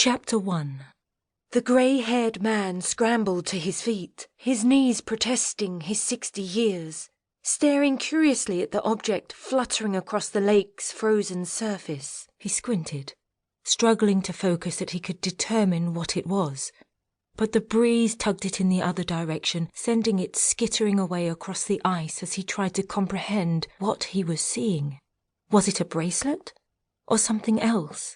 Chapter 1. The grey-haired man scrambled to his feet, his knees protesting his 60 years, staring curiously at the object fluttering across the lake's frozen surface. He squinted, struggling to focus that he could determine what it was. But the breeze tugged it in the other direction, sending it skittering away across the ice as he tried to comprehend what he was seeing. Was it a bracelet? Or something else?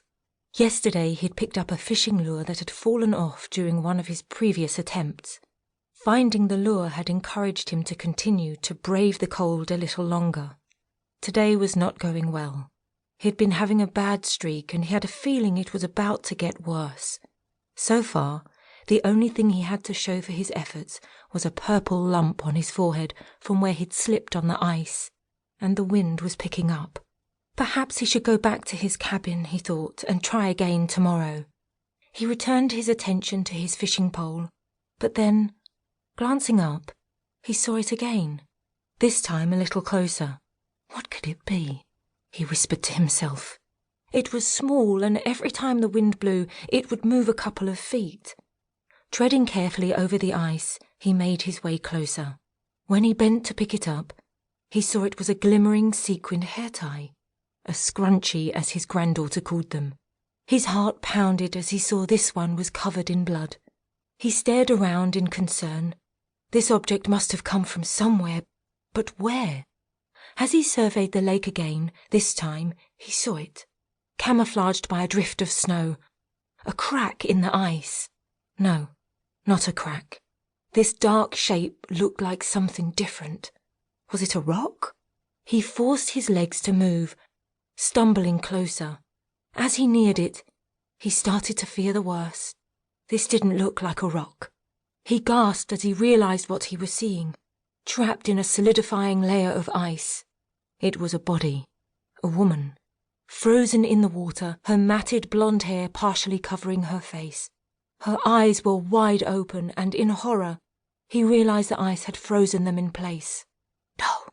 Yesterday he'd picked up a fishing lure that had fallen off during one of his previous attempts. Finding the lure had encouraged him to continue to brave the cold a little longer. Today was not going well. He'd been having a bad streak and he had a feeling it was about to get worse. So far, the only thing he had to show for his efforts was a purple lump on his forehead from where he'd slipped on the ice, and the wind was picking up. Perhaps he should go back to his cabin, he thought, and try again tomorrow. He returned his attention to his fishing pole, but then, glancing up, he saw it again, this time a little closer. What could it be? He whispered to himself. It was small, and every time the wind blew, it would move a couple of feet. Treading carefully over the ice, he made his way closer. When he bent to pick it up, he saw it was a glimmering sequined hair tie. A scrunchie, as his granddaughter called them. His heart pounded as he saw this one was covered in blood. He stared around in concern. This object must have come from somewhere, but where? As he surveyed the lake again, this time he saw it, camouflaged by a drift of snow. A crack in the ice. No, not a crack. This dark shape looked like something different. Was it a rock? He forced his legs to move, stumbling closer. As he neared it, he started to fear the worst. This didn't look like a rock. He gasped as he realized what he was seeing, trapped in a solidifying layer of ice. It was a body, a woman, frozen in the water, her matted blonde hair partially covering her face. Her eyes were wide open, and in horror, he realized the ice had frozen them in place. "No,"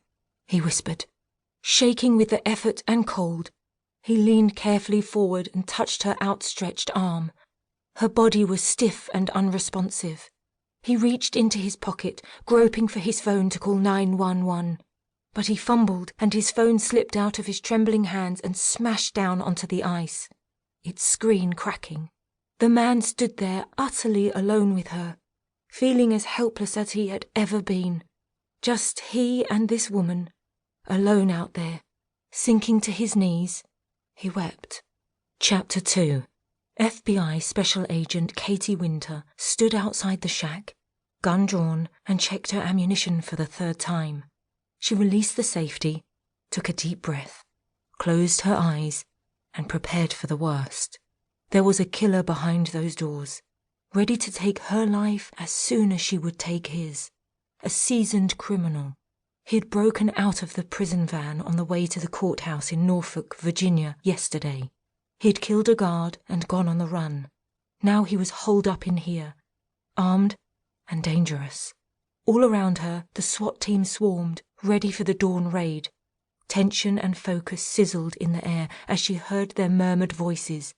he whispered. Shaking with the effort and cold, he leaned carefully forward and touched her outstretched arm. Her body was stiff and unresponsive. He reached into his pocket, groping for his phone to call 911. But he fumbled, and his phone slipped out of his trembling hands and smashed down onto the ice, its screen cracking. The man stood there utterly alone with her, feeling as helpless as he had ever been. Just he and this woman, alone out there, sinking to his knees. He wept. Chapter 2. FBI Special Agent Katie Winter stood outside the shack, gun drawn, and checked her ammunition for the third time. She released the safety, took a deep breath, closed her eyes, and prepared for the worst. There was a killer behind those doors, ready to take her life as soon as she would take his. A seasoned criminal. He had broken out of the prison van on the way to the courthouse in Norfolk, Virginia, yesterday. He had killed a guard and gone on the run. Now he was holed up in here, armed and dangerous. All around her, the SWAT team swarmed, ready for the dawn raid. Tension and focus sizzled in the air as she heard their murmured voices.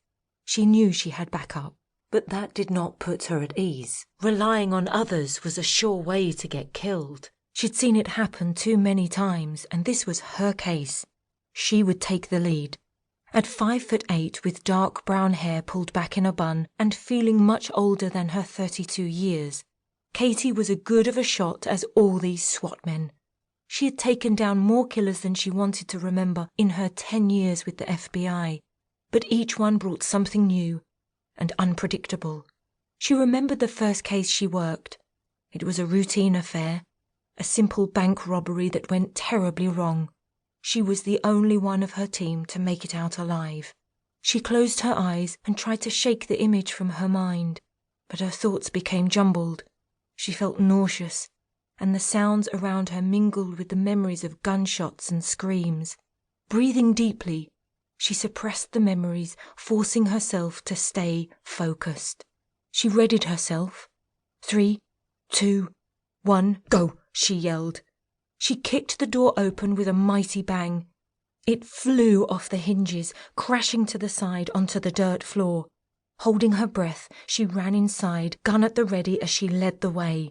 She knew she had backup, but that did not put her at ease. Relying on others was a sure way to get killed. She'd seen it happen too many times, and this was her case. She would take the lead. At 5'8", with dark brown hair pulled back in a bun, and feeling much older than her 32 years, Katie was as good of a shot as all these SWAT men. She had taken down more killers than she wanted to remember in her 10 years with the FBI, but each one brought something new and unpredictable. She remembered the first case she worked. It was a routine affair, a simple bank robbery that went terribly wrong. She was the only one of her team to make it out alive. She closed her eyes and tried to shake the image from her mind, but her thoughts became jumbled. She felt nauseous, and the sounds around her mingled with the memories of gunshots and screams. Breathing deeply, she suppressed the memories, forcing herself to stay focused. She readied herself. 3, 2, 1, go, she yelled. She kicked the door open with a mighty bang. It flew off the hinges, crashing to the side onto the dirt floor. Holding her breath, she ran inside, gun at the ready as she led the way.